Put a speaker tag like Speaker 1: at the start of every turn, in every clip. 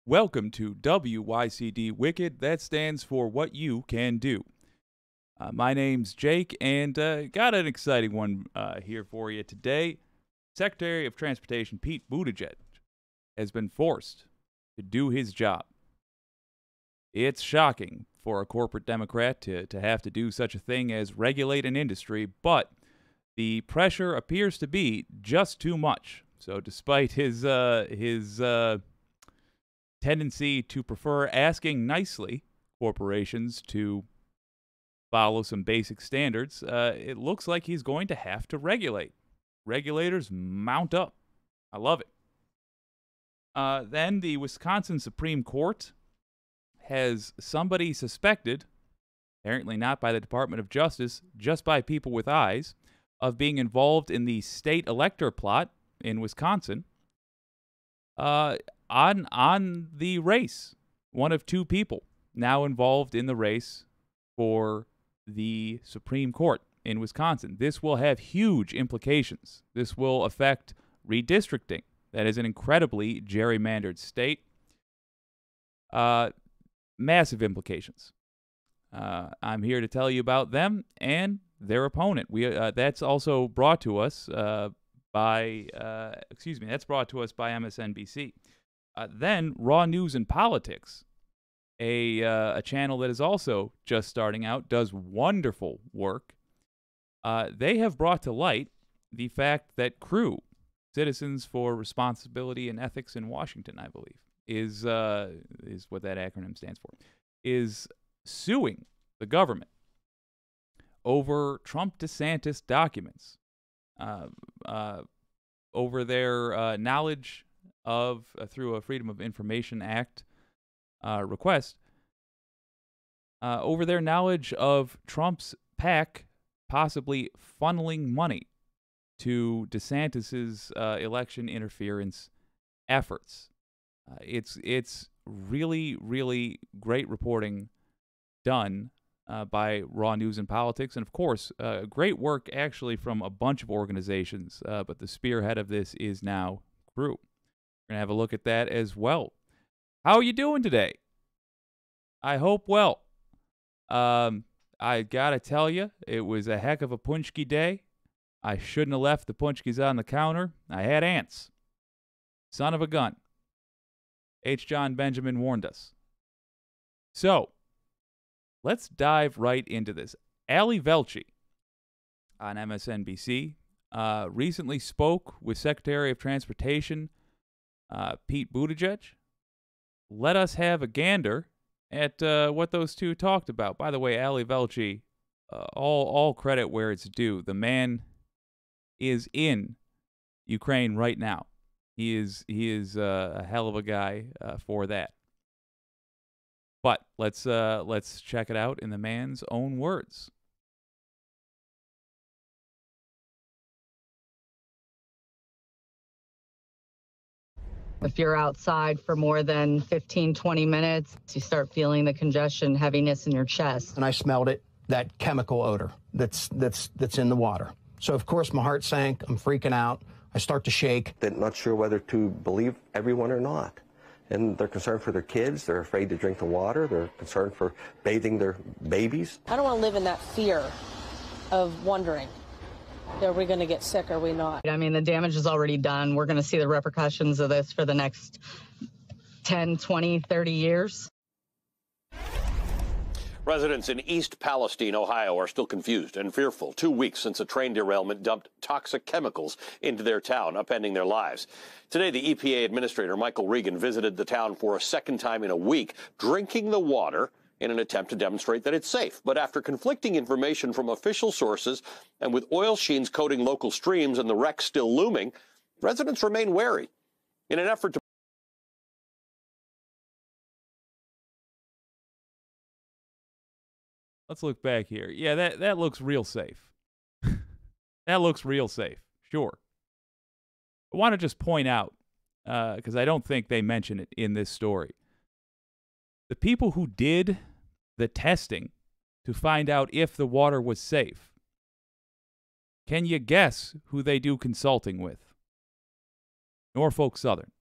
Speaker 1: Welcome to WYCD Wicked. That stands for What You Can Do. My name's Jake, and got an exciting one here for you today. Secretary of Transportation Pete Buttigieg has been forced to do his job. It's shocking for a corporate Democrat to have to do such a thing as regulate an industry, but the pressure appears to be just too much. So despite his tendency to prefer asking nicely corporations to follow some basic standards, it looks like he's going to have to regulate. Regulators mount up. I love it. Then the Wisconsin Supreme Court has somebody suspected, apparently not by the Department of Justice, just by people with eyes, of being involved in the state elector plot in Wisconsin. On the race, one of two people now involved in the race for the Supreme Court in Wisconsin. This will have huge implications. This will affect redistricting. That is an incredibly gerrymandered state. Massive implications. I'm here to tell you about them and their opponent. That's also brought to us by MSNBC. Then Raw News and Politics, a channel that is also just starting out, does wonderful work. They have brought to light the fact that CREW, Citizens for Responsibility and Ethics in Washington, I believe, is what that acronym stands for, is suing the government over Trump-Desantis documents, over their knowledge of, through a Freedom of Information Act request, over their knowledge of Trump's PAC possibly funneling money to DeSantis's election interference efforts. It's really, really great reporting done by Raw News and Politics, and of course, great work actually from a bunch of organizations, but the spearhead of this is now CREW. We're going to have a look at that as well. How are you doing today? I hope well. I got to tell you, it was a heck of a punchki day. I shouldn't have left the punchkis on the counter. I had ants. Son of a gun. H. John Benjamin warned us. So, let's dive right into this. Ali Velshi on MSNBC recently spoke with Secretary of Transportation Pete Buttigieg. Let us have a gander at what those two talked about. By the way, Ali Velshi, all credit where it's due. The man is in Ukraine right now. He is a hell of a guy for that. But let's check it out in the man's own words.
Speaker 2: If you're outside for more than 15, 20 minutes, you start feeling the congestion, heaviness in your chest.
Speaker 3: And I smelled it, that chemical odor that's in the water. So, of course, my heart sank. I'm freaking out. I start to shake.
Speaker 4: They're not sure whether to believe everyone or not. And they're concerned for their kids. They're afraid to drink the water. They're concerned for bathing their babies.
Speaker 5: I don't want to live in that fear of wondering, are we going to get sick or are we not?
Speaker 2: I mean, the damage is already done. We're going to see the repercussions of this for the next 10, 20, 30 years.
Speaker 6: Residents in East Palestine, Ohio, are still confused and fearful 2 weeks since a train derailment dumped toxic chemicals into their town, upending their lives. Today, the EPA Administrator, Michael Regan, visited the town for a second time in a week, drinking the water in an attempt to demonstrate that it's safe. But after conflicting information from official sources and with oil sheens coating local streams and the wreck still looming, residents remain wary. In an effort to
Speaker 1: Let's look back here. Yeah, that looks real safe. That looks real safe. Sure. I want to just point out, because I don't think they mention it in this story, the people who did the testing to find out if the water was safe, can you guess who they do consulting with? Norfolk Southern,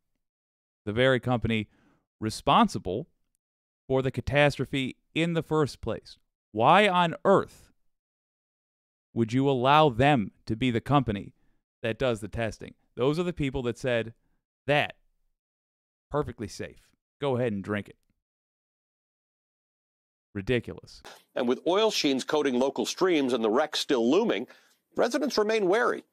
Speaker 1: the very company responsible for the catastrophe in the first place. Why on earth would you allow them to be the company that does the testing? Those are the people that said that perfectly safe. Go ahead and drink it. Ridiculous.
Speaker 6: And with oil sheens coating local streams and the wreck still looming, residents remain wary.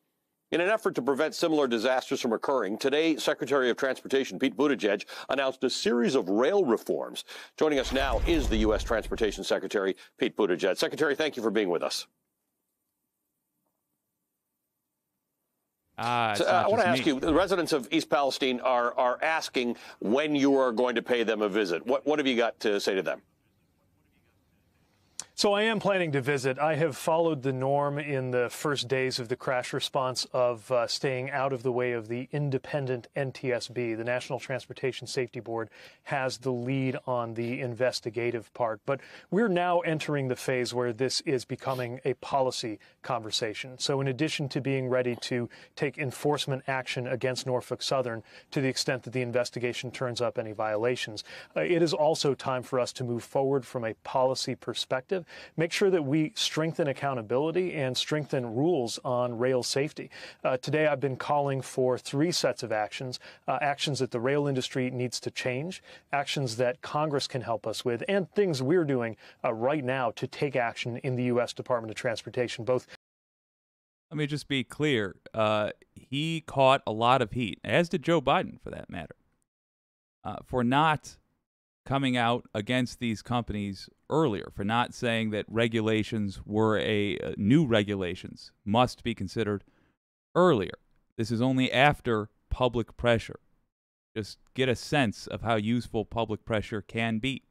Speaker 6: In an effort to prevent similar disasters from occurring, today, Secretary of Transportation Pete Buttigieg announced a series of rail reforms. Joining us now is the U.S. Transportation Secretary, Pete Buttigieg. Secretary, thank you for being with us. I want to ask you, the residents of East Palestine are asking when you are going to pay them a visit. What have you got to say to them?
Speaker 7: So I am planning to visit. I have followed the norm in the first days of the crash response of staying out of the way of the independent NTSB. The National Transportation Safety Board has the lead on the investigative part. But we're now entering the phase where this is becoming a policy conversation. So in addition to being ready to take enforcement action against Norfolk Southern to the extent that the investigation turns up any violations, it is also time for us to move forward from a policy perspective. Make sure that we strengthen accountability and strengthen rules on rail safety. Today, I've been calling for 3 sets of actions, actions that the rail industry needs to change, actions that Congress can help us with, and things we're doing right now to take action in the U.S. Department of Transportation. Both.
Speaker 1: Let me just be clear. He caught a lot of heat, as did Joe Biden, for that matter, for not coming out against these companies earlier, for not saying that regulations were new regulations must be considered earlier. This is only after public pressure. Just get a sense of how useful public pressure can be.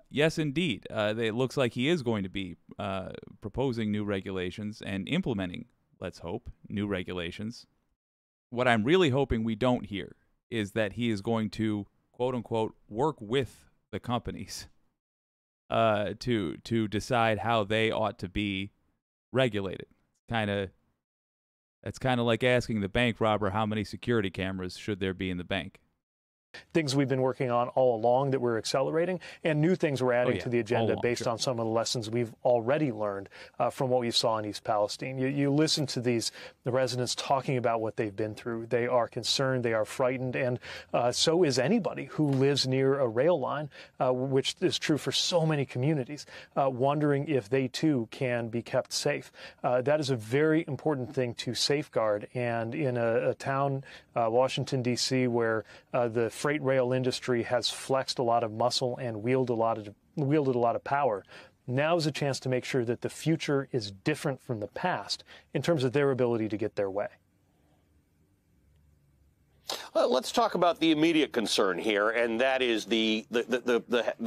Speaker 1: Yes, indeed. It looks like he is going to be proposing new regulations and implementing, let's hope, new regulations. What I'm really hoping we don't hear is that he is going to, quote unquote, work with the companies to decide how they ought to be regulated. That's kind of like asking the bank robber how many security cameras should there be in the bank.
Speaker 7: Things we've been working on all along that we're accelerating, and new things we're adding to the agenda based on some of the lessons we've already learned from what we saw in East Palestine. You listen to the residents talking about what they've been through. They are concerned, they are frightened, and so is anybody who lives near a rail line, which is true for so many communities, wondering if they too can be kept safe. That is a very important thing to safeguard, and in a town, Washington, D.C., where the freight rail industry has flexed a lot of muscle and wielded a lot of power. Now is a chance to make sure that the future is different from the past in terms of their ability to get their way.
Speaker 6: Let's talk about the immediate concern here, and that is the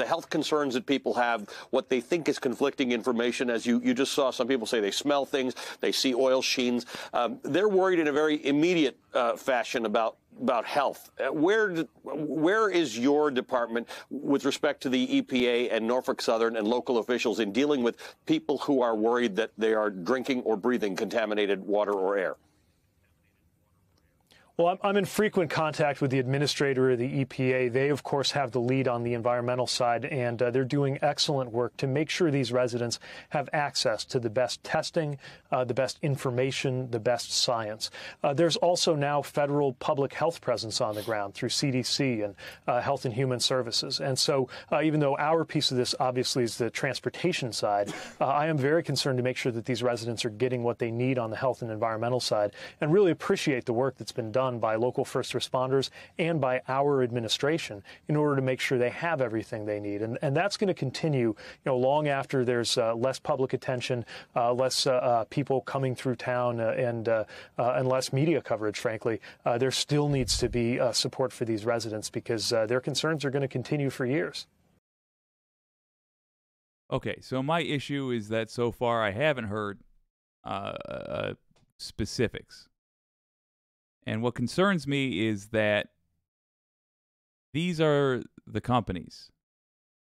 Speaker 6: health concerns that people have, what they think is conflicting information. As you just saw, some people say they smell things, they see oil sheens. They're worried in a very immediate fashion about health. Where is your department with respect to the EPA and Norfolk Southern and local officials in dealing with people who are worried that they are drinking or breathing contaminated water or air?
Speaker 7: Well, I'm in frequent contact with the administrator of the EPA. They, of course, have the lead on the environmental side, and they're doing excellent work to make sure these residents have access to the best testing, the best information, the best science. There's also now federal public health presence on the ground through CDC and Health and Human Services. And so even though our piece of this obviously is the transportation side, I am very concerned to make sure that these residents are getting what they need on the health and environmental side, and really appreciate the work that's been done by local first responders and by our administration in order to make sure they have everything they need. And that's going to continue, long after there's less public attention, less people coming through town, and less media coverage, frankly. There still needs to be support for these residents because their concerns are going to continue for years.
Speaker 1: Okay, so my issue is that so far I haven't heard specifics. And what concerns me is that these are the companies,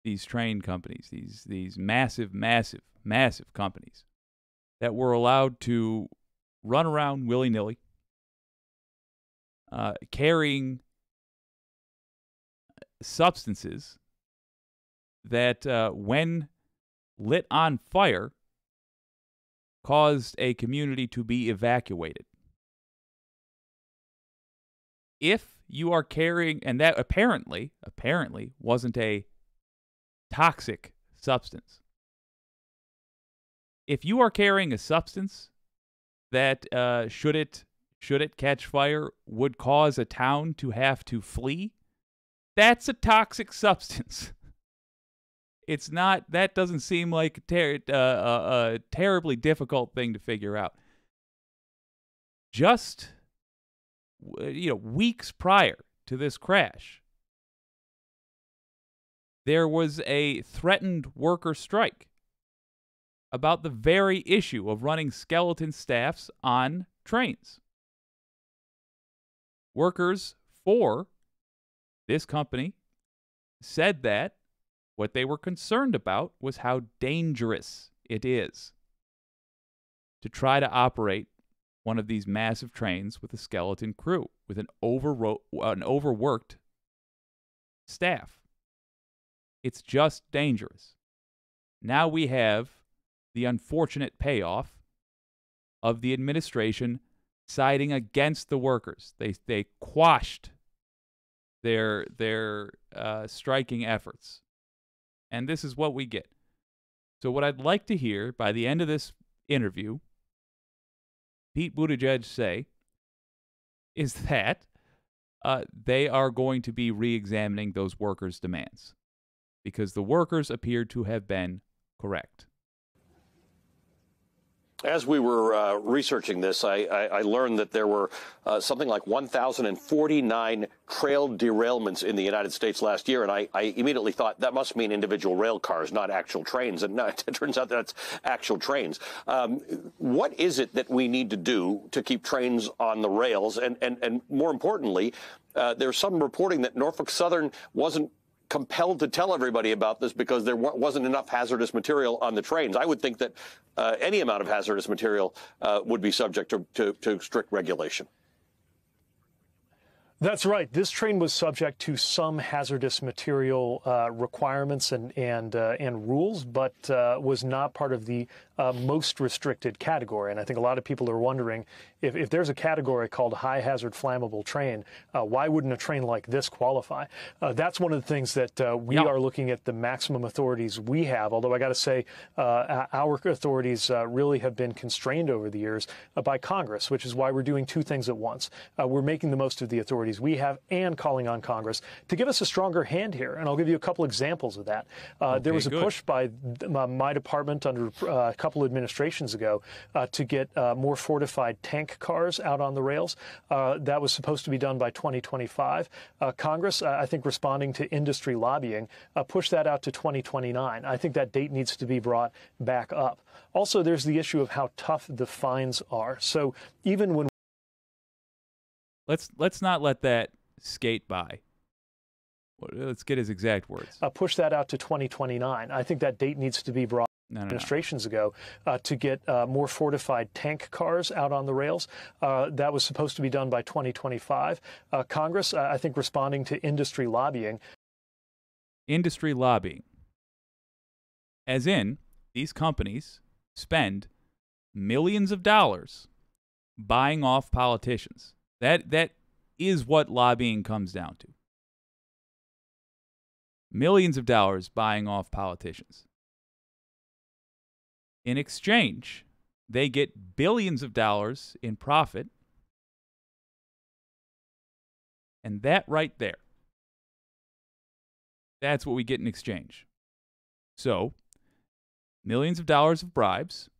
Speaker 1: these train companies, these massive, massive, massive companies that were allowed to run around willy-nilly, carrying substances that, when lit on fire, caused a community to be evacuated. If you are carrying, and that apparently wasn't a toxic substance. If you are carrying a substance that, should it catch fire, would cause a town to have to flee, that's a toxic substance. It's not. That doesn't seem like a terribly difficult thing to figure out. Just, weeks prior to this crash, there was a threatened worker strike about the very issue of running skeleton staffs on trains. Workers for this company said that what they were concerned about was how dangerous it is to try to operate one of these massive trains with a skeleton crew, with an overworked staff. It's just dangerous. Now we have the unfortunate payoff of the administration siding against the workers. They quashed their striking efforts. And this is what we get. So what I'd like to hear by the end of this interview, Pete Buttigieg say, is that they are going to be re-examining those workers' demands, because the workers appear to have been correct.
Speaker 6: As we were researching this, I learned that there were something like 1,049 trail derailments in the United States last year, and I immediately thought that must mean individual rail cars, not actual trains. And no, it turns out that's actual trains. What is it that we need to do to keep trains on the rails? And more importantly, there's some reporting that Norfolk Southern wasn't compelled to tell everybody about this because there wasn't enough hazardous material on the trains. I would think that any amount of hazardous material would be subject to strict regulation.
Speaker 7: That's right. This train was subject to some hazardous material requirements and rules, but was not part of the most restricted category. And I think a lot of people are wondering if there's a category called high hazard flammable train, why wouldn't a train like this qualify? That's one of the things that we are looking at the maximum authorities we have. Although I got to say, our authorities really have been constrained over the years by Congress, which is why we're doing two things at once. We're making the most of the authorities we have and calling on Congress to give us a stronger hand here. And I'll give you a couple examples of that. There was a push by my department under a couple administrations ago to get more fortified tank cars out on the rails. That was supposed to be done by 2025. Congress, I think responding to industry lobbying, pushed that out to 2029. I think that date needs to be brought back up. Also, there's the issue of how tough the fines are. So even when
Speaker 1: Let's not let that skate by. Let's get his exact words.
Speaker 7: Push that out to 2029. I think that date needs to be brought administrations ago to get more fortified tank cars out on the rails. That was supposed to be done by 2025. Congress, I think responding to industry lobbying.
Speaker 1: Industry lobbying. As in, these companies spend millions of dollars buying off politicians. That is what lobbying comes down to. Millions of dollars buying off politicians. In exchange, they get billions of dollars in profit. And that right there, that's what we get in exchange. So, millions of dollars of bribes.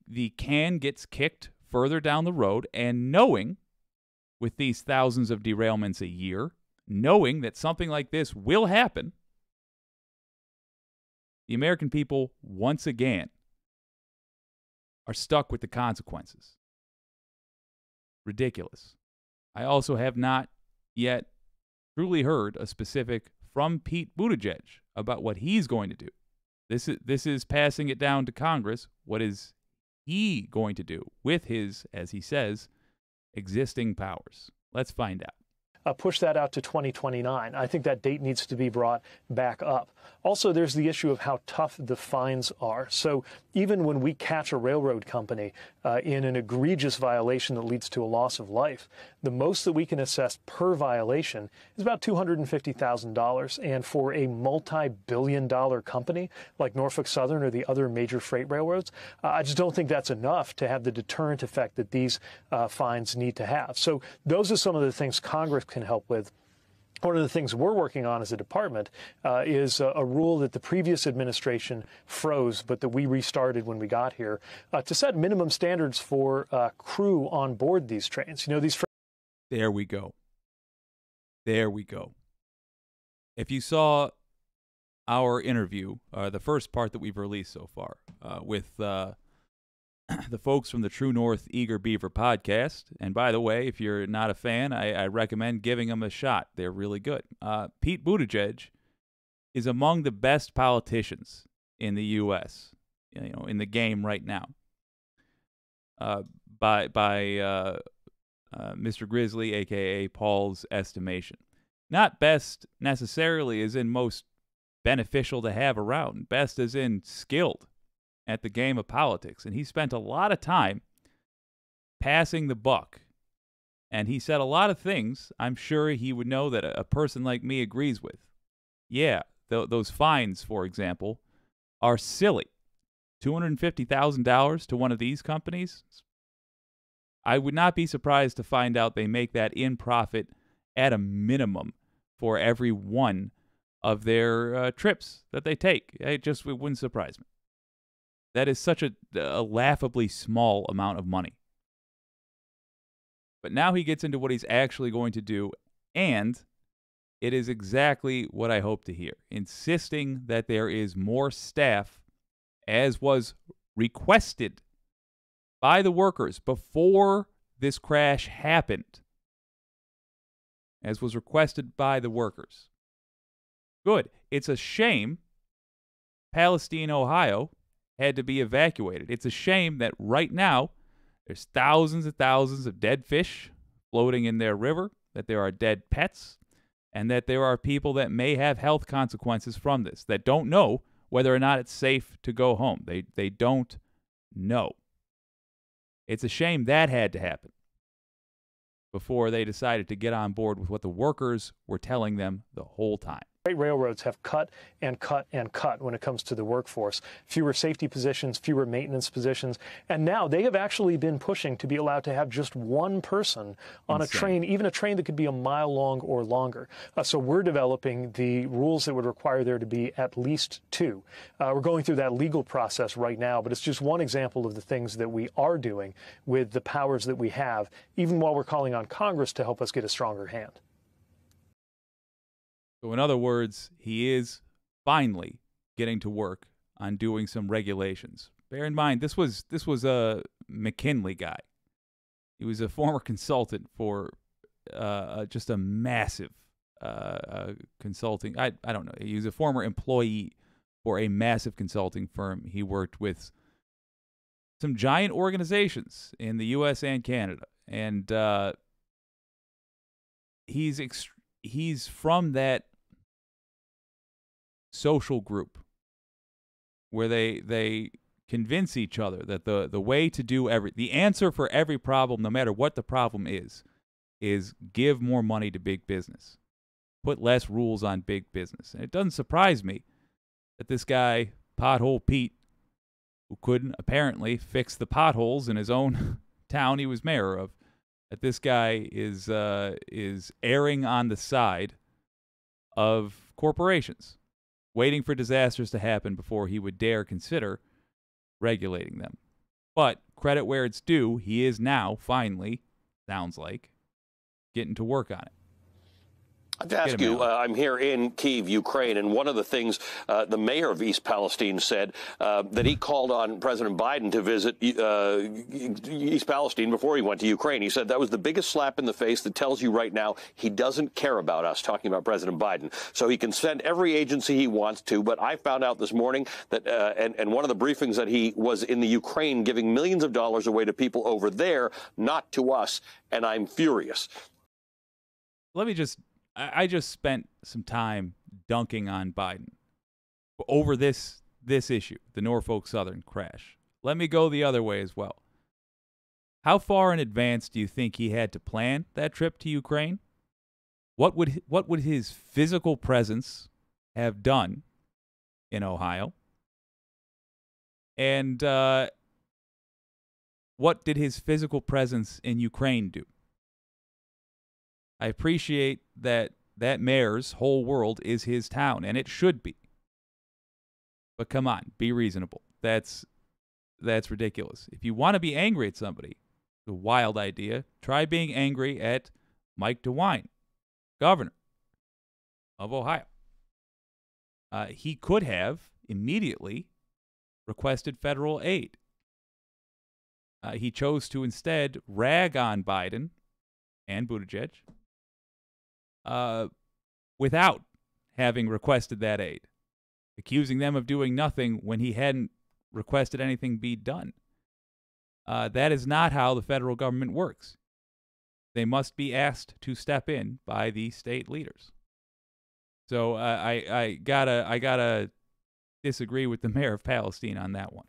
Speaker 1: The can gets kicked further down the road, and knowing, with these thousands of derailments a year, knowing that something like this will happen, the American people, once again, are stuck with the consequences. Ridiculous. I also have not yet truly heard a specific from Pete Buttigieg about what he's going to do. This is passing it down to Congress. What is he going to do with his, as he says, existing powers? Let's find out.
Speaker 7: push that out to 2029. I think that date needs to be brought back up. Also, there's the issue of how tough the fines are. So even when we catch a railroad company in an egregious violation that leads to a loss of life, the most that we can assess per violation is about $250,000. And for a multi-billion-dollar company like Norfolk Southern or the other major freight railroads, I just don't think that's enough to have the deterrent effect that these fines need to have. So those are some of the things Congress can help with. One of the things we're working on as a department is a rule that the previous administration froze, but that we restarted when we got here, to set minimum standards for crew on board these trains. You know, these.
Speaker 1: There we go. There we go. If you saw our interview, the first part that we've released so far, with the folks from the True North Eager Beaver podcast. And by the way, if you're not a fan, I recommend giving them a shot. They're really good. Pete Buttigieg is among the best politicians in the U.S., you know, in the game right now. By Mr. Grizzly, a.k.a. Paul's estimation. Not best necessarily as in most beneficial to have around. Best as in skilled at the game of politics. And he spent a lot of time passing the buck. And he said a lot of things I'm sure he would know that a person like me agrees with. Yeah, those fines, for example, are silly. $250,000 to one of these companies? I would not be surprised to find out they make that in profit at a minimum for every one of their trips that they take. It wouldn't surprise me. That is such a laughably small amount of money. But now he gets into what he's actually going to do, and it is exactly what I hope to hear, insisting that there is more staff, as was requested by the workers before this crash happened, as was requested by the workers. Good. It's a shame Palestine, Ohio, had to be evacuated. It's a shame that right now there's thousands and thousands of dead fish floating in their river, that there are dead pets, and that there are people that may have health consequences from this, that don't know whether or not it's safe to go home. They don't know. It's a shame that had to happen before they decided to get on board with what the workers were telling them the whole time.
Speaker 7: Freight railroads have cut and cut and cut when it comes to the workforce. Fewer safety positions, fewer maintenance positions. And now they have actually been pushing to be allowed to have just one person on a train, even a train that could be a mile long or longer. So we're developing the rules that would require there to be at least two. We're going through that legal process right now, but it's just one example of the things that we are doing with the powers that we have, even while we're calling on Congress to help us get a stronger hand.
Speaker 1: So in other words, he is finally getting to work on doing some regulations. Bear in mind, this was a McKinley guy. He was a former consultant for just a massive consulting. I don't know. He was a former employee for a massive consulting firm. He worked with some giant organizations in the U.S. and Canada, and he's from that social group where they convince each other that the way to do the answer for every problem, no matter what the problem is give more money to big business, put less rules on big business. And it doesn't surprise me that this guy, Pothole Pete, who couldn't apparently fix the potholes in his own town he was mayor of, that this guy is erring on the side of corporations, waiting for disasters to happen before he would dare consider regulating them. But credit where it's due, he is now, finally, sounds like, getting to work on it.
Speaker 6: I have to ask you, I'm here in Kyiv, Ukraine, and one of the things the mayor of East Palestine said that he called on President Biden to visit East Palestine before he went to Ukraine. He said that was the biggest slap in the face that tells you right now he doesn't care about us, talking about President Biden. So he can send every agency he wants to, but I found out this morning that, and one of the briefings, that he was in the Ukraine giving millions of dollars away to people over there, not to us, and I'm furious.
Speaker 1: let me just, I just spent some time dunking on Biden over this issue, the Norfolk Southern crash. Let me go the other way as well. How far in advance do you think he had to plan that trip to Ukraine? What would his physical presence have done in Ohio? And what did his physical presence in Ukraine do? I appreciate that mayor's whole world is his town, and it should be. But come on, be reasonable. That's ridiculous. If you want to be angry at somebody, it's a wild idea. Try being angry at Mike DeWine, governor of Ohio. He could have immediately requested federal aid. He chose to instead rag on Biden and Buttigieg without having requested that aid, accusing them of doing nothing when he hadn't requested anything be done. That is not how the federal government works. They must be asked to step in by the state leaders. So I gotta disagree with the mayor of Palestine on that one.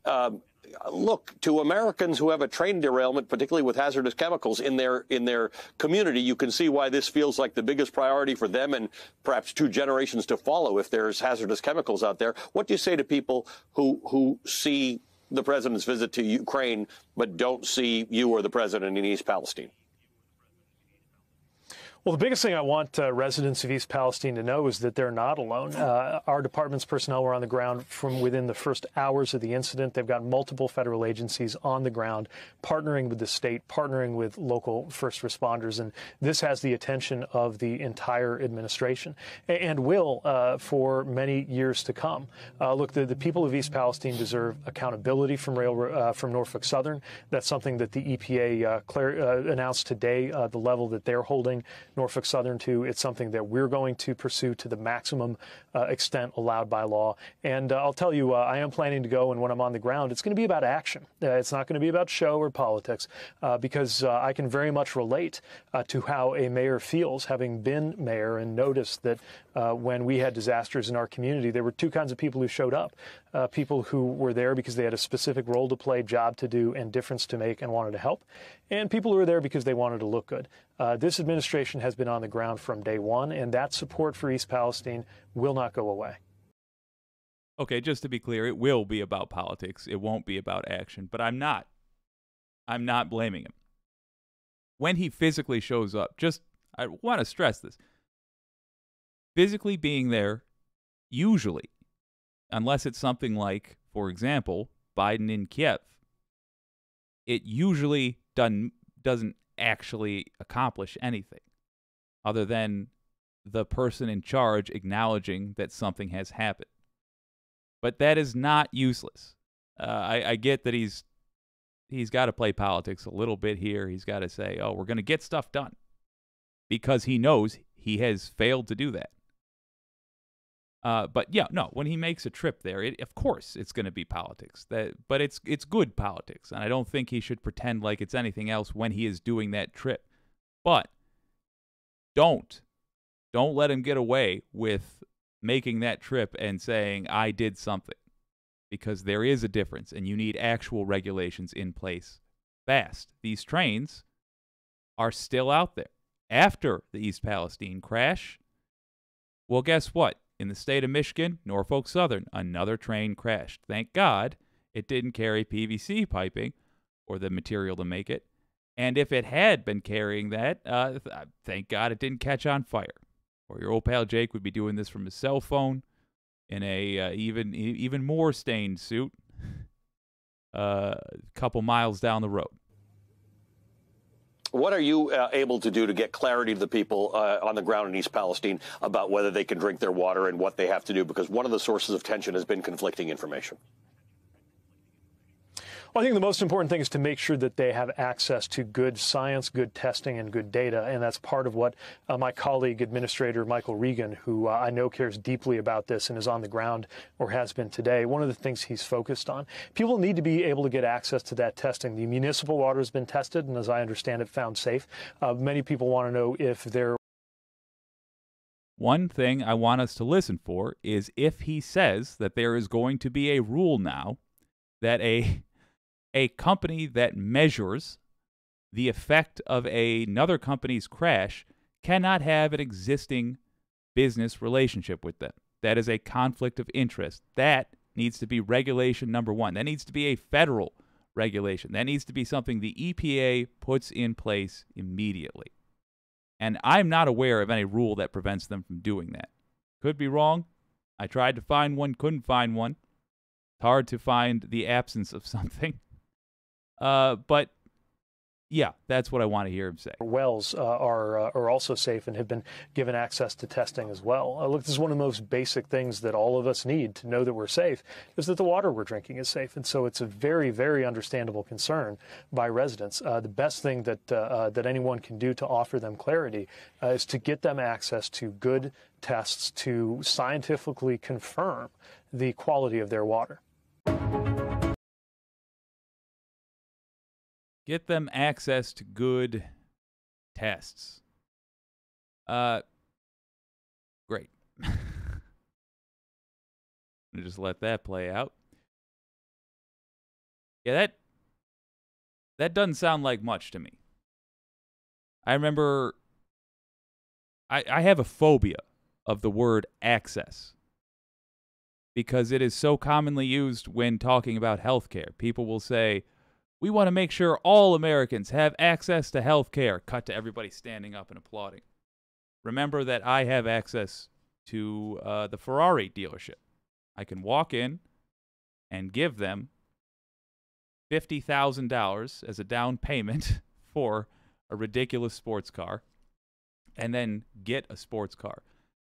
Speaker 6: Look, to Americans who have a train derailment, particularly with hazardous chemicals in their community, you can see why this feels like the biggest priority for them and perhaps 2 generations to follow if there's hazardous chemicals out there. What do you say to people who see the president's visit to Ukraine but don't see you or the president in East Palestine?
Speaker 7: Well, the biggest thing I want residents of East Palestine to know is that they're not alone. Our department's personnel were on the ground from within the first hours of the incident. They've got multiple federal agencies on the ground, partnering with the state, partnering with local first responders. And this has the attention of the entire administration and will for many years to come. Look, the people of East Palestine deserve accountability from Norfolk Southern. That's something that the EPA announced today, the level that they're holding Norfolk Southern to. It's something that we're going to pursue to the maximum extent allowed by law. And I'll tell you, I am planning to go, and when I'm on the ground, it's going to be about action. It's not going to be about show or politics, because I can very much relate to how a mayor feels, having been mayor, and noticed that when we had disasters in our community, there were 2 kinds of people who showed up. People who were there because they had a specific role to play, job to do, and difference to make and wanted to help, and people who were there because they wanted to look good. This administration has been on the ground from day one, and that support for East Palestine will not go away.
Speaker 1: Okay, just to be clear, it will be about politics. It won't be about action, but I'm not blaming him. When he physically shows up, I want to stress this. Physically being there, usually, unless it's something like, for example, Biden in Kiev, it usually doesn't actually accomplish anything other than the person in charge acknowledging that something has happened. But that is not useless. I get that he's got to play politics a little bit here. He's got to say, oh, we're going to get stuff done, because he knows he has failed to do that. But yeah, no, when he makes a trip there, of course it's going to be politics. But it's good politics, and I don't think he should pretend like it's anything else when he is doing that trip. But don't let him get away with making that trip and saying, I did something, because there is a difference, and you need actual regulations in place fast. These trains are still out there after the East Palestine crash. Well, guess what? In the state of Michigan, Norfolk Southern, another train crashed. Thank God it didn't carry PVC piping or the material to make it. And if it had been carrying that, thank God it didn't catch on fire. Or your old pal Jake would be doing this from his cell phone in a even more stained suit a couple miles down the road.
Speaker 6: What are you able to do to get clarity to the people on the ground in East Palestine about whether they can drink their water and what they have to do? Because one of the sources of tension has been conflicting information.
Speaker 7: Well, I think the most important thing is to make sure that they have access to good science, good testing, and good data. And that's part of what my colleague, Administrator Michael Regan, who I know cares deeply about this and is on the ground or has been today, one of the things he's focused on. People need to be able to get access to that testing. The municipal water has been tested and, as I understand it, found safe. Many people want to know if there
Speaker 1: One thing I want us to listen for is if he says that there is going to be a rule now that a company that measures the effect of another company's crash cannot have an existing business relationship with them. That is a conflict of interest. That needs to be regulation number one. That needs to be a federal regulation. That needs to be something the EPA puts in place immediately. And I'm not aware of any rule that prevents them from doing that. Could be wrong. I tried to find one, couldn't find one. It's hard to find the absence of something. But yeah, that's what I want to hear him say.
Speaker 7: Wells are also safe and have been given access to testing as well. Look, this is one of the most basic things that all of us need to know that we're safe, is that the water we're drinking is safe. And so it's a very, very understandable concern by residents. The best thing that anyone can do to offer them clarity is to get them access to good tests to scientifically confirm the quality of their water.
Speaker 1: Get them access to good tests. Great. I'm gonna just let that play out. Yeah, that doesn't sound like much to me. I remember I have a phobia of the word access because it is so commonly used when talking about healthcare. People will say, we want to make sure all Americans have access to health care. Cut to everybody standing up and applauding. Remember that I have access to the Ferrari dealership. I can walk in and give them $50,000 as a down payment for a ridiculous sports car and then get a sports car.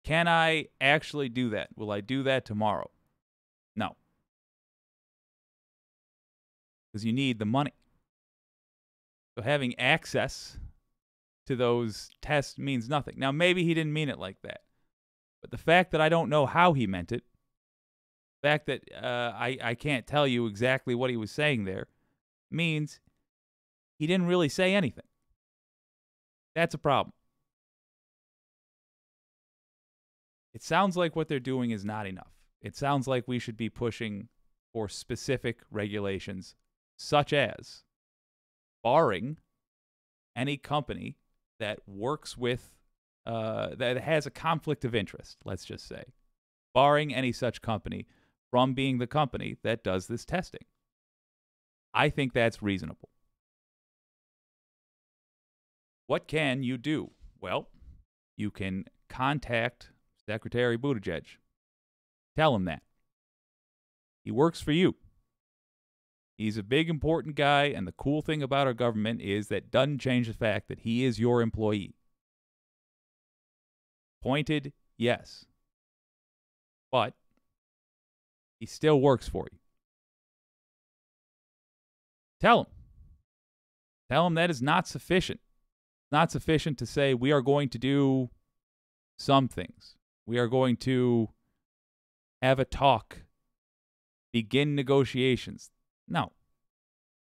Speaker 1: Can I actually do that? Will I do that tomorrow? No. Because you need the money. So having access to those tests means nothing. Now, maybe he didn't mean it like that. But the fact that I don't know how he meant it, the fact that I can't tell you exactly what he was saying there, means he didn't really say anything. That's a problem. It sounds like what they're doing is not enough. It sounds like we should be pushing for specific regulations, such as barring any company that works with, that has a conflict of interest, let's just say, barring any such company from being the company that does this testing. I think that's reasonable. What can you do? Well, you can contact Secretary Buttigieg. Tell him that. He works for you. He's a big, important guy, and the cool thing about our government is that doesn't change the fact that he is your employee. Appointed, yes. But he still works for you. Tell him. Tell him that is not sufficient. Not sufficient to say we are going to do some things. We are going to have a talk, begin negotiations. No.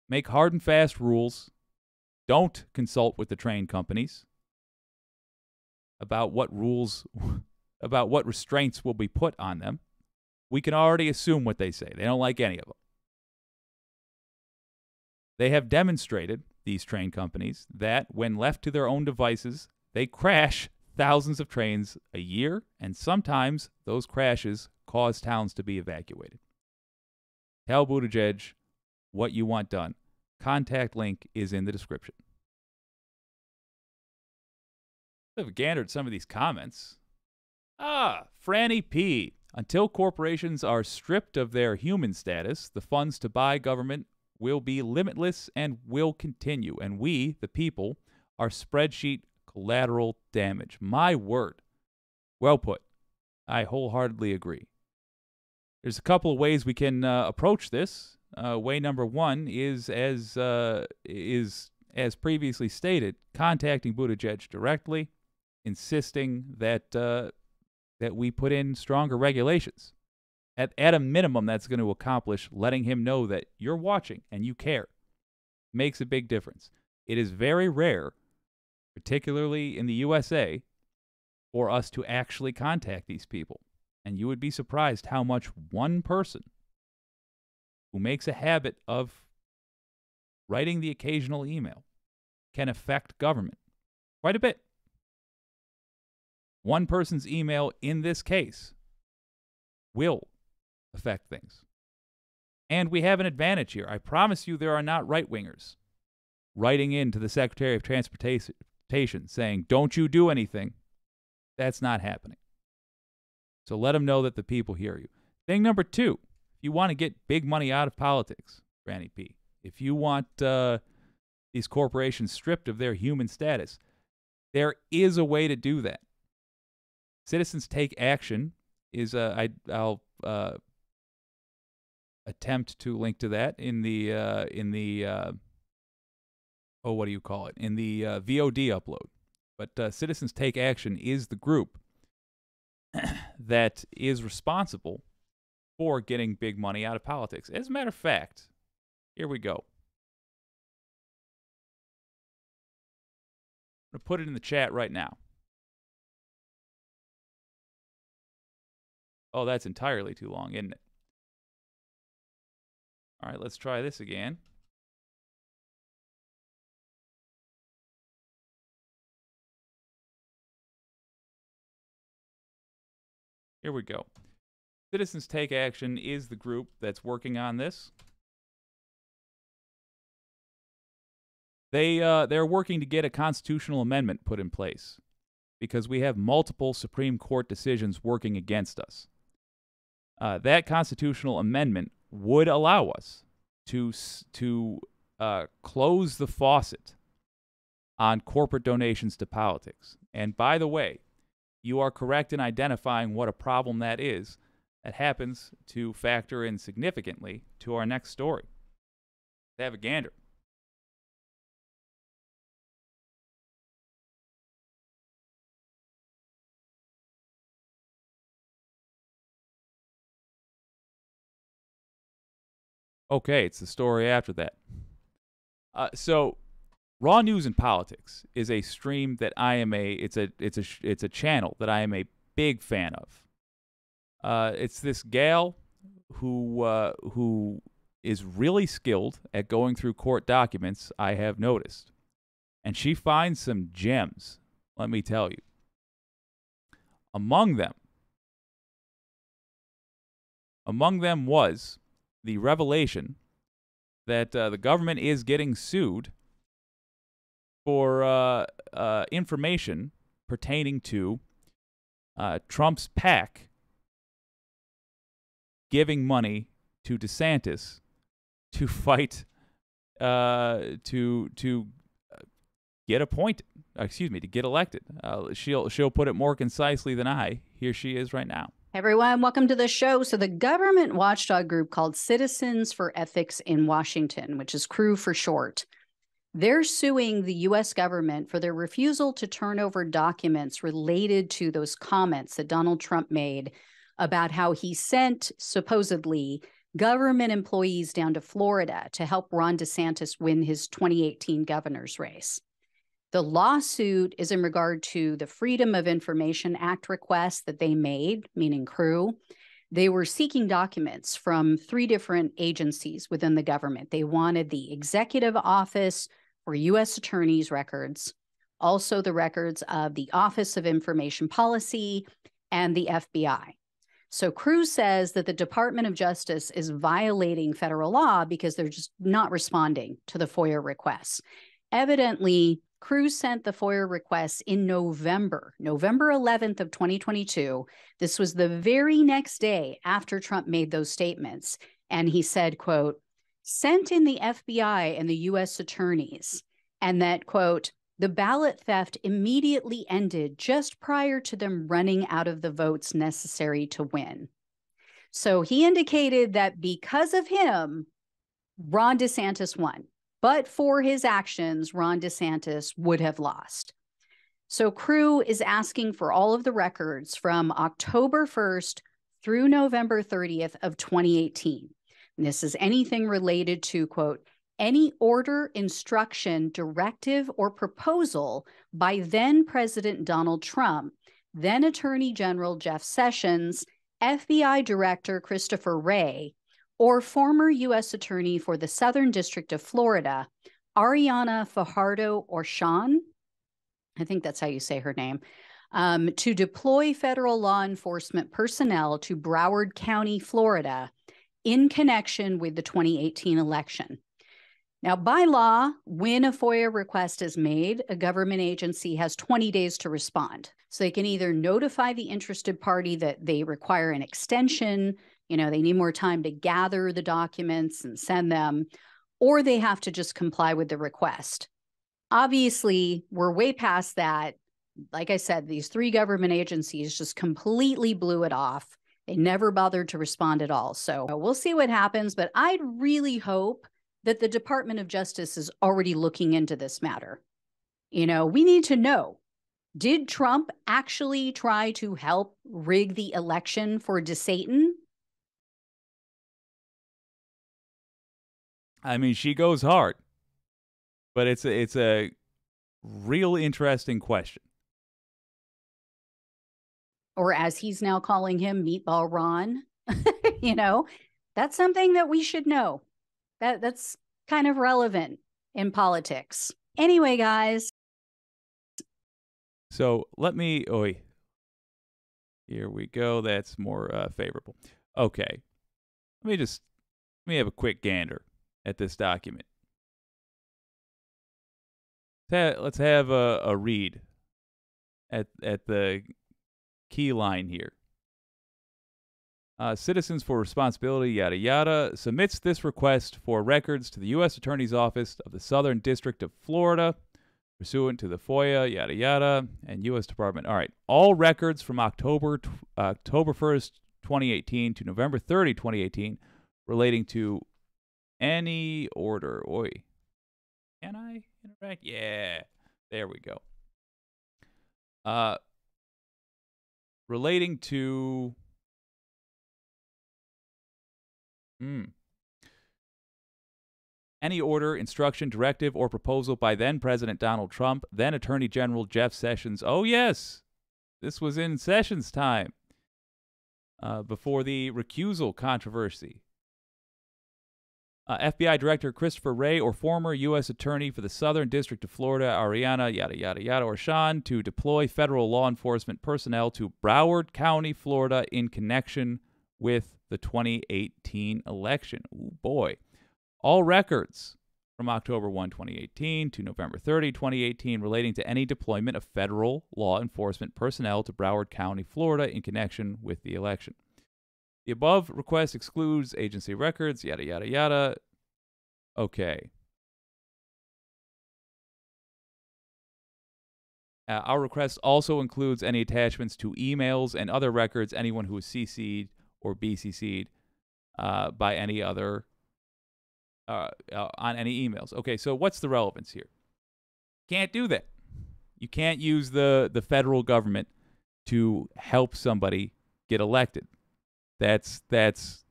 Speaker 1: Make hard and fast rules. Don't consult with the train companies about what rules, about what restraints will be put on them. We can already assume what they say. They don't like any of them. They have demonstrated, these train companies, that when left to their own devices, they crash thousands of trains a year, and sometimes those crashes cause towns to be evacuated. Tell Buttigieg what you want done. Contact link is in the description. I've gandered some of these comments. Franny P. Until corporations are stripped of their human status, the funds to buy government will be limitless and will continue. And we, the people, are spreadsheet collateral damage. My word. Well put. I wholeheartedly agree. There's a couple of ways we can approach this. Way number one is as previously stated, contacting Buttigieg directly, insisting that that we put in stronger regulations. At a minimum, that's going to accomplish letting him know that you're watching and you care. Makes a big difference. It is very rare, particularly in the USA, for us to actually contact these people. And you would be surprised how much one person who makes a habit of writing the occasional email can affect government quite a bit. One person's email in this case will affect things. And we have an advantage here. I promise you there are not right-wingers writing in to the Secretary of Transportation saying, don't you do anything. That's not happening. So let them know that the people hear you. Thing number 2, if you want to get big money out of politics, Granny P, if you want these corporations stripped of their human status, there is a way to do that. Citizens Take Action is I'll attempt to link to that in the what do you call it? In the VOD upload. But Citizens Take Action is the group that is responsible for getting big money out of politics. As a matter of fact, here we go. I'm going to put it in the chat right now. Oh, that's entirely too long, isn't it? All right, let's try this again. Here we go. Citizens Take Action is the group that's working on this. They're working to get a constitutional amendment put in place because we have multiple Supreme Court decisions working against us. That constitutional amendment would allow us to close the faucet on corporate donations to politics. And by the way, you are correct in identifying what a problem that is. That happens to factor in significantly to our next story. Let's have a gander. Okay, it's the story after that. So, Raw News and Politics is a stream that I am it's a channel that I am a big fan of. It's this gal who is really skilled at going through court documents, I have noticed. And she finds some gems, let me tell you. Among them was the revelation that the government is getting sued for information pertaining to Trump's PAC giving money to DeSantis to fight to get appointed. To get elected. She'll put it more concisely than I. Here she is right now.
Speaker 8: Hey everyone, welcome to the show. So the government watchdog group called Citizens for Ethics in Washington, which is CREW for short, they're suing the U.S. government for their refusal to turn over documents related to those comments that Donald Trump made about how he sent, supposedly, government employees down to Florida to help Ron DeSantis win his 2018 governor's race. The lawsuit is in regard to the Freedom of Information Act request that they made, meaning CREW. They were seeking documents from 3 different agencies within the government. They wanted the Executive Office for U.S. Attorney's records, also the records of the Office of Information Policy and the FBI. So CREW says that the Department of Justice is violating federal law because they're just not responding to the FOIA requests. Evidently, CREW sent the FOIA requests in November 11th of 2022. This was the very next day after Trump made those statements. And he said, quote, sent in the FBI and the U.S. attorneys, and that, quote, the ballot theft immediately ended just prior to them running out of the votes necessary to win. So he indicated that because of him, Ron DeSantis won. But for his actions, Ron DeSantis would have lost. So CREW is asking for all of the records from October 1st through November 30th of 2018. And this is anything related to, quote, any order, instruction, directive, or proposal by then President Donald Trump then Attorney General Jeff Sessions, FBI Director Christopher Wray, or former U.S. Attorney for the Southern District of Florida, Ariana Fajardo-Orchan, I think that's how you say her name, to deploy federal law enforcement personnel to Broward County, Florida, in connection with the 2018 election. Now, by law, when a FOIA request is made, a government agency has 20 days to respond. So they can either notify the interested party that they require an extension, they need more time to gather the documents and send them, or they have to just comply with the request. Obviously, we're way past that. Like I said, these three government agencies just completely blew it off. They never bothered to respond at all. So we'll see what happens, but I'd really hope that the Department of Justice is already looking into this matter. We need to know, did Trump actually try to help rig the election for DeSatan?
Speaker 1: I mean, she goes hard, but it's a real interesting question.
Speaker 8: Or as he's now calling him, Meatball Ron. That's something that we should know. That's kind of relevant in politics. Anyway, guys.
Speaker 1: So here we go. That's more favorable. Okay. Let me have a quick gander at this document. Let's have a read at the key line here. Citizens for Responsibility, yada yada, submits this request for records to the U.S. Attorney's Office of the Southern District of Florida, pursuant to the FOIA, yada yada, and U.S. Department. All right, all records from October 1st, 2018 to November 30, 2018, relating to any order. Can I interact? Yeah, there we go. Relating to any order, instruction, directive, or proposal by then President Donald Trump, then Attorney General Jeff Sessions. Oh, yes. This was in Sessions' time, before the recusal controversy. FBI Director Christopher Wray, or former U.S. Attorney for the Southern District of Florida, Ariana, yada, yada, yada, Orchan, to deploy federal law enforcement personnel to Broward County, Florida, in connection with the 2018 election. Ooh, boy. All records from October 1, 2018 to November 30, 2018, relating to any deployment of federal law enforcement personnel to Broward County, Florida, in connection with the election. The above request excludes agency records, yada, yada, yada. Okay. Our request also includes any attachments to emails and other records, anyone who is CC'd or BCC'd by any other, on any emails. Okay, so what's the relevance here? Can't do that. You can't use the federal government to help somebody get elected. That's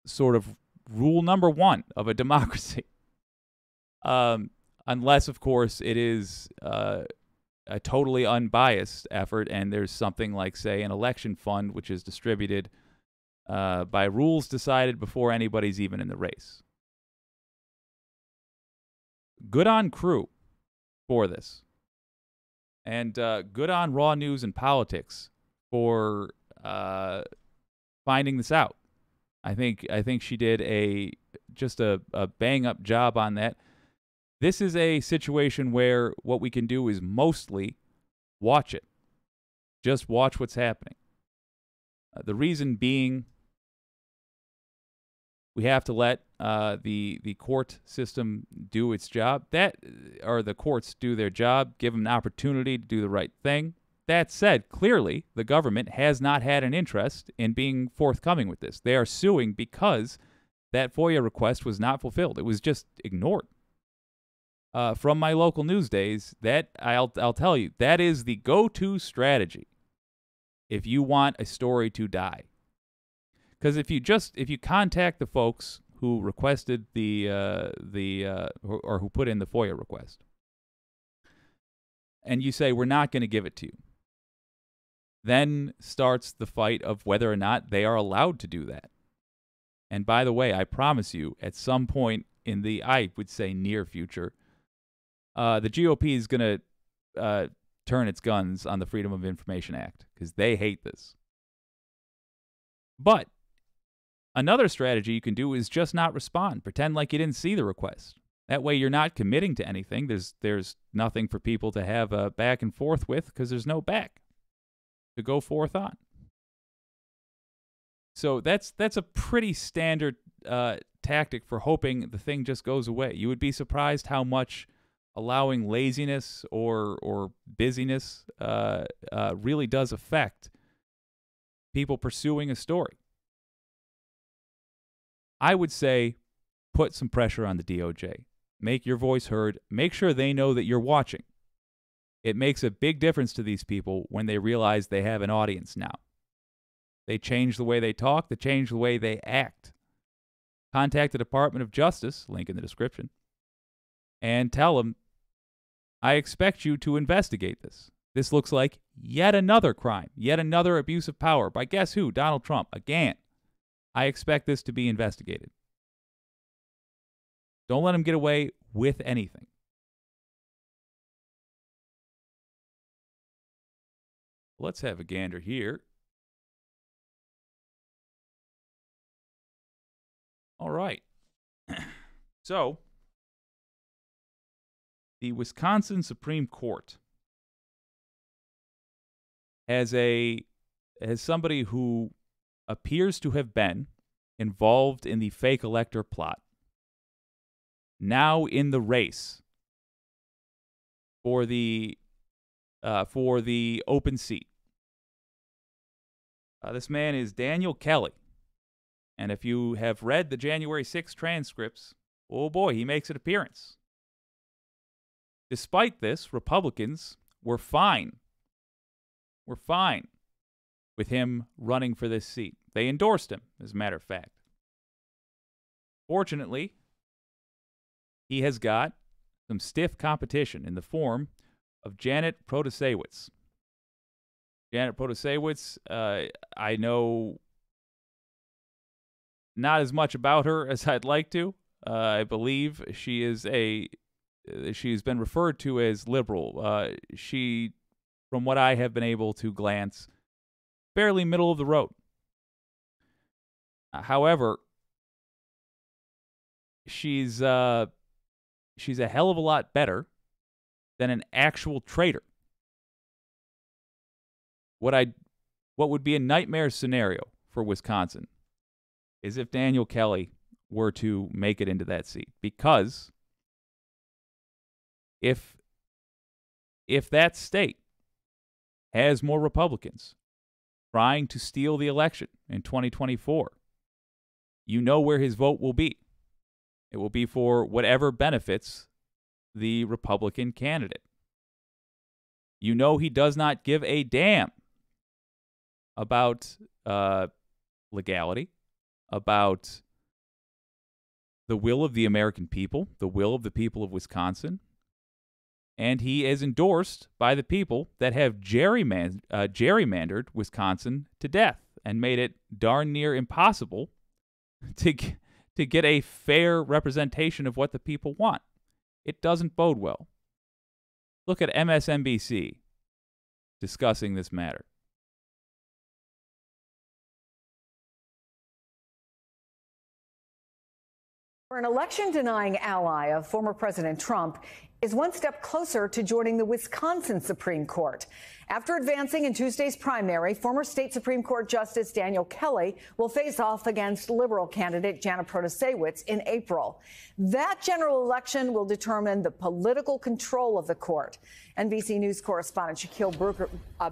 Speaker 1: sort of rule number one of a democracy. Unless, of course, it is a totally unbiased effort and there's something like, say, an election fund which is distributed by rules decided before anybody's even in the race. Good on Crew for this. And good on Raw News and Politics for finding this out. I think she did just a bang up job on that. This is a situation where what we can do is mostly watch it. Just watch what's happening. The reason being, we have to let the court system do its job. Or the courts do their job, give them an opportunity to do the right thing. That said, clearly, the government has not had an interest in being forthcoming with this. They are suing because that FOIA request was not fulfilled. It was just ignored. From my local news days, that I'll tell you, that is the go-to strategy if you want a story to die. Because if you contact the folks who requested or who put in the FOIA request, and you say, we're not going to give it to you, Then starts the fight of whether or not they are allowed to do that. And by the way, I promise you, at some point in the, I would say, near future, the GOP is going to turn its guns on the Freedom of Information Act because they hate this. But another strategy you can do is just not respond. Pretend like you didn't see the request. That way you're not committing to anything. There's nothing for people to have a back and forth with because there's no back to go forth on. So that's a pretty standard tactic for hoping the thing just goes away. You would be surprised how much allowing laziness or busyness really does affect people pursuing a story. I would say put some pressure on the DOJ. Make your voice heard. Make sure they know that you're watching. It makes a big difference to these people when they realize they have an audience now. They change the way they talk. They change the way they act. Contact the Department of Justice, link in the description, and tell them, I expect you to investigate this. This looks like yet another crime, yet another abuse of power by guess who? Donald Trump. Again, I expect this to be investigated. Don't let him get away with anything. Let's have a gander here. All right. So, the Wisconsin Supreme Court has somebody who appears to have been involved in the fake elector plot now in the race for the open seat. This man is Daniel Kelly. And if you have read the January 6th transcripts, oh boy, he makes an appearance. Despite this, Republicans were fine. Were fine with him running for this seat. They endorsed him, as a matter of fact. Fortunately, he has got some stiff competition in the form of Janet Protasiewicz. Janet Protasiewicz, I know not as much about her as I'd like to. I believe she's been referred to as liberal. She, from what I have been able to glance, fairly middle of the road. However, she's a hell of a lot better than an actual traitor. What would be a nightmare scenario for Wisconsin is if Daniel Kelly were to make it into that seat. Because if that state has more Republicans trying to steal the election in 2024, you know where his vote will be. It will be for whatever benefits the Republican candidate. You know he does not give a damn about legality, about the will of the American people, the will of the people of Wisconsin, and he is endorsed by the people that have gerrymandered Wisconsin to death and made it darn near impossible to get a fair representation of what the people want. It doesn't bode well. Look at MSNBC discussing this matter.
Speaker 9: An election-denying ally of former President Trump is one step closer to joining the Wisconsin Supreme Court. After advancing in Tuesday's primary, former state Supreme Court Justice Daniel Kelly will face off against liberal candidate Janet Protasiewicz in April. That general election will determine the political control of the court. NBC News correspondent Shaquille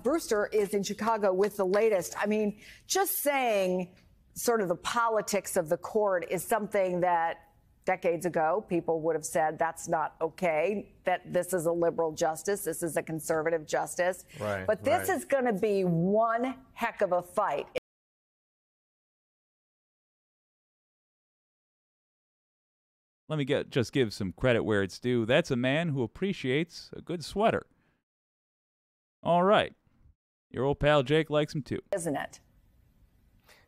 Speaker 9: Brewster is in Chicago with the latest. I mean, just saying sort of the politics of the court is something that decades ago people would have said that's not okay, that this is a liberal justice, this is a conservative justice.
Speaker 10: Right,
Speaker 9: but this is going to be one heck of a fight.
Speaker 1: Let me just give some credit where it's due. That's a man who appreciates a good sweater. All right. Your old pal Jake likes him too.
Speaker 9: Isn't it?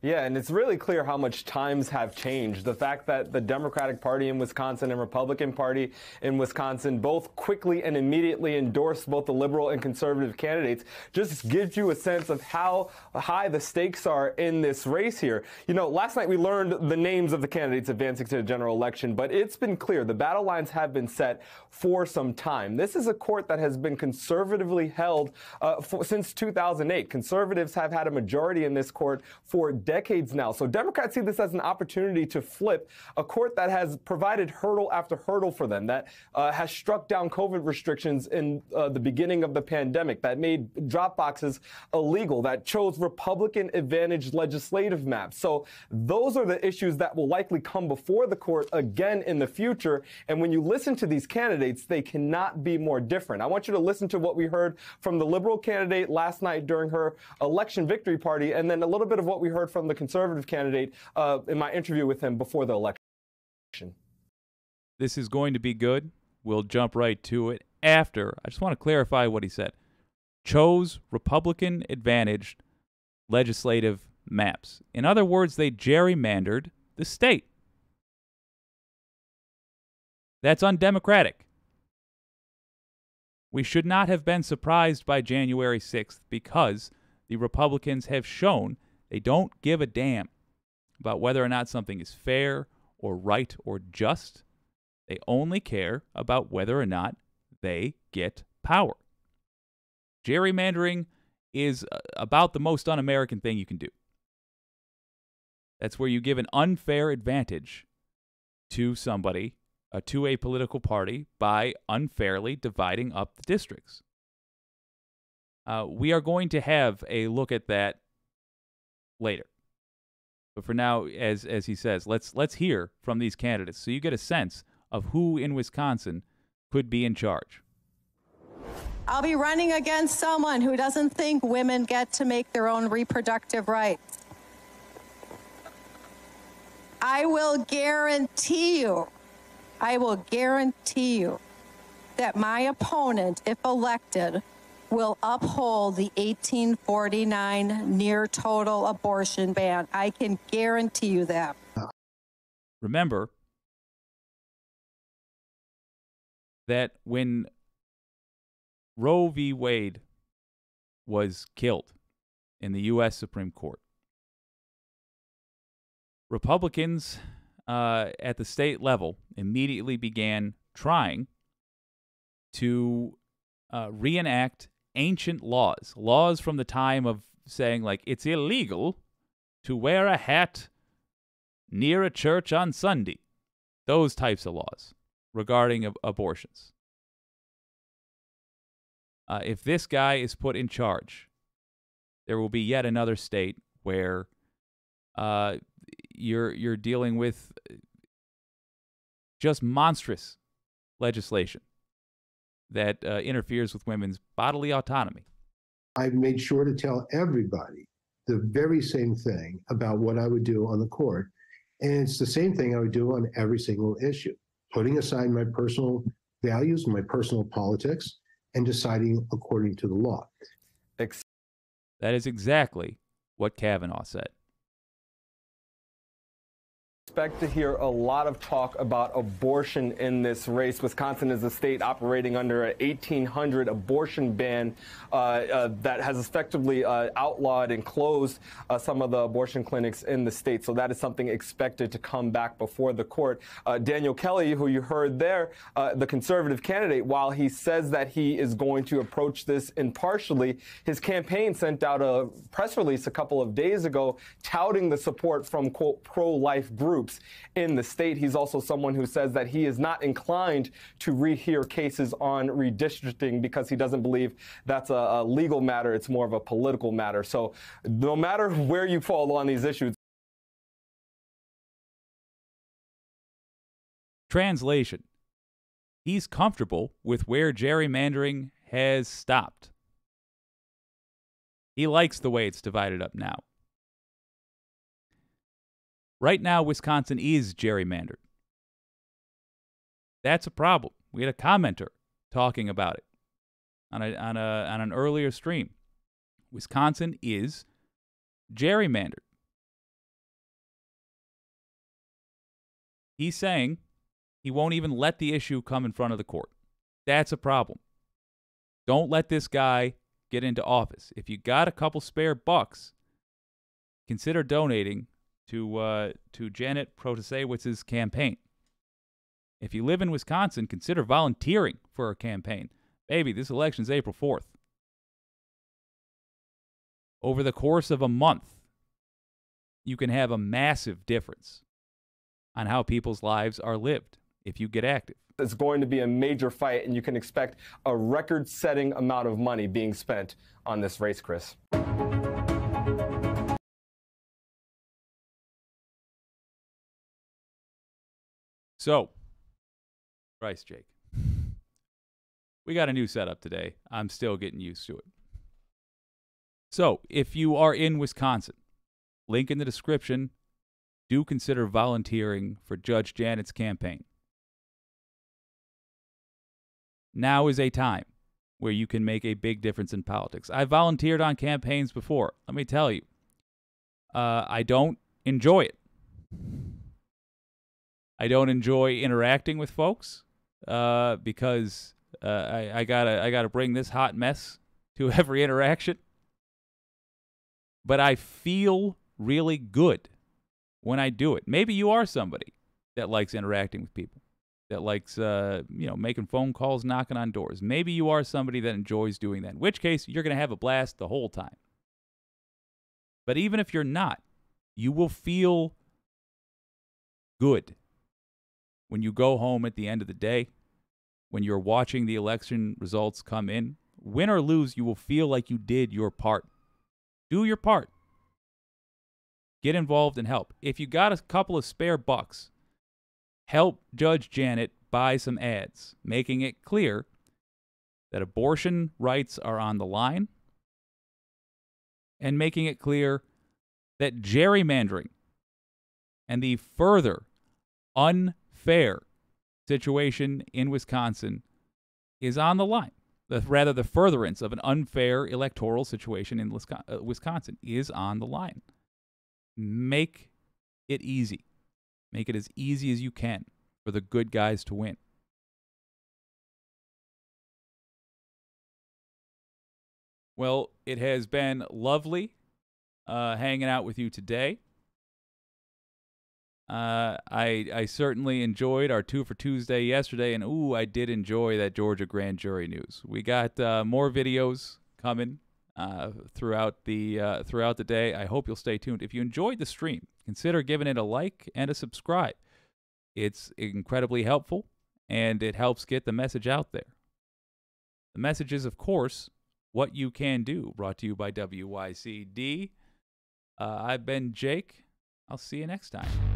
Speaker 10: Yeah, and it's really clear how much times have changed. The fact that the Democratic Party in Wisconsin and Republican Party in Wisconsin both quickly and immediately endorsed both the liberal and conservative candidates just gives you a sense of how high the stakes are in this race here. You know, last night we learned the names of the candidates advancing to the general election, but it's been clear the battle lines have been set for some time. This is a court that has been conservatively held since 2008. Conservatives have had a majority in this court for decades now. So Democrats see this as an opportunity to flip a court that has provided hurdle after hurdle for them, that has struck down COVID restrictions in the beginning of the pandemic, that made drop boxes illegal, that chose Republican advantaged legislative maps. So those are the issues that will likely come before the court again in the future. And when you listen to these candidates, they cannot be more different. I want you to listen to what we heard from the liberal candidate last night during her election victory party, and then a little bit of what we heard from the conservative candidate in my interview with him before the election.
Speaker 1: This is going to be good. We'll jump right to it after. I just want to clarify what he said. Chose Republican advantaged legislative maps. In other words, they gerrymandered the state. That's undemocratic. We should not have been surprised by January 6th because the Republicans have shown they don't give a damn about whether or not something is fair or right or just. They only care about whether or not they get power. Gerrymandering is about the most un-American thing you can do. That's where you give an unfair advantage to somebody, to a political party, by unfairly dividing up the districts. We are going to have a look at that later. But for now, as he says, let's hear from these candidates so you get a sense of who in Wisconsin could be in charge.
Speaker 11: I'll be running against someone who doesn't think women get to make their own reproductive rights. I will guarantee you that my opponent, if elected, will uphold the 1849 near total abortion ban. I can guarantee you that.
Speaker 1: Remember that when Roe v. Wade was killed in the U.S. Supreme Court, Republicans at the state level immediately began trying to reenact ancient laws from the time of saying, like, it's illegal to wear a hat near a church on Sunday. Those types of laws regarding abortions. If this guy is put in charge, there will be yet another state where you're dealing with just monstrous legislation that interferes with women's bodily autonomy.
Speaker 12: I've made sure to tell everybody the very same thing about what I would do on the court. And it's the same thing I would do on every single issue, putting aside my personal values, my personal politics, and deciding according to the law.
Speaker 1: That is exactly what Kavanaugh said.
Speaker 10: Expect to hear a lot of talk about abortion in this race. Wisconsin is a state operating under an 1800 abortion ban that has effectively outlawed and closed some of the abortion clinics in the state. So that is something expected to come back before the court. Daniel Kelly, who you heard there, the conservative candidate, while he says that he is going to approach this impartially, his campaign sent out a press release a couple of days ago touting the support from, quote, pro-life groups in the state. He's also someone who says that he is not inclined to rehear cases on redistricting because he doesn't believe that's a legal matter. It's more of a political matter. So no matter where you fall on these issues.
Speaker 1: Translation: he's comfortable with where gerrymandering has stopped. He likes the way it's divided up now. Right now, Wisconsin is gerrymandered. That's a problem. We had a commenter talking about it on an earlier stream. Wisconsin is gerrymandered. He's saying he won't even let the issue come in front of the court. That's a problem. Don't let this guy get into office. If you got a couple spare bucks, consider donating to Janet Protasiewicz's campaign. If you live in Wisconsin, consider volunteering for her campaign. Baby, this election's April 4th. Over the course of a month, you can have a massive difference on how people's lives are lived if you get active.
Speaker 10: It's going to be a major fight, and you can expect a record-setting amount of money being spent on this race, Chris.
Speaker 1: So, Bryce, Jake, we got a new setup today. I'm still getting used to it. So, if you are in Wisconsin, link in the description, do consider volunteering for Judge Janet's campaign. Now is a time where you can make a big difference in politics. I volunteered on campaigns before. Let me tell you, I don't enjoy it. I don't enjoy interacting with folks because I gotta bring this hot mess to every interaction. But I feel really good when I do it. Maybe you are somebody that likes interacting with people, that likes making phone calls, knocking on doors. Maybe you are somebody that enjoys doing that, in which case you're going to have a blast the whole time. But even if you're not, you will feel good when you go home at the end of the day, when you're watching the election results come in. Win or lose, you will feel like you did your part. Do your part. Get involved and help. If you got a couple of spare bucks, help Judge Janet buy some ads, making it clear that abortion rights are on the line and making it clear that gerrymandering and the further unfair situation in Wisconsin is on the line. Rather, the furtherance of an unfair electoral situation in Wisconsin is on the line. Make it easy. Make it as easy as you can for the good guys to win. Well, it has been lovely hanging out with you today. I certainly enjoyed our 2 for Tuesday yesterday, and I did enjoy that Georgia grand jury news. We got more videos coming throughout the day. I hope you'll stay tuned. If you enjoyed the stream, consider giving it a like and a subscribe. It's incredibly helpful, and it helps get the message out there. The message is, of course, what you can do. Brought to you by WYCD. I've been Jake. I'll see you next time.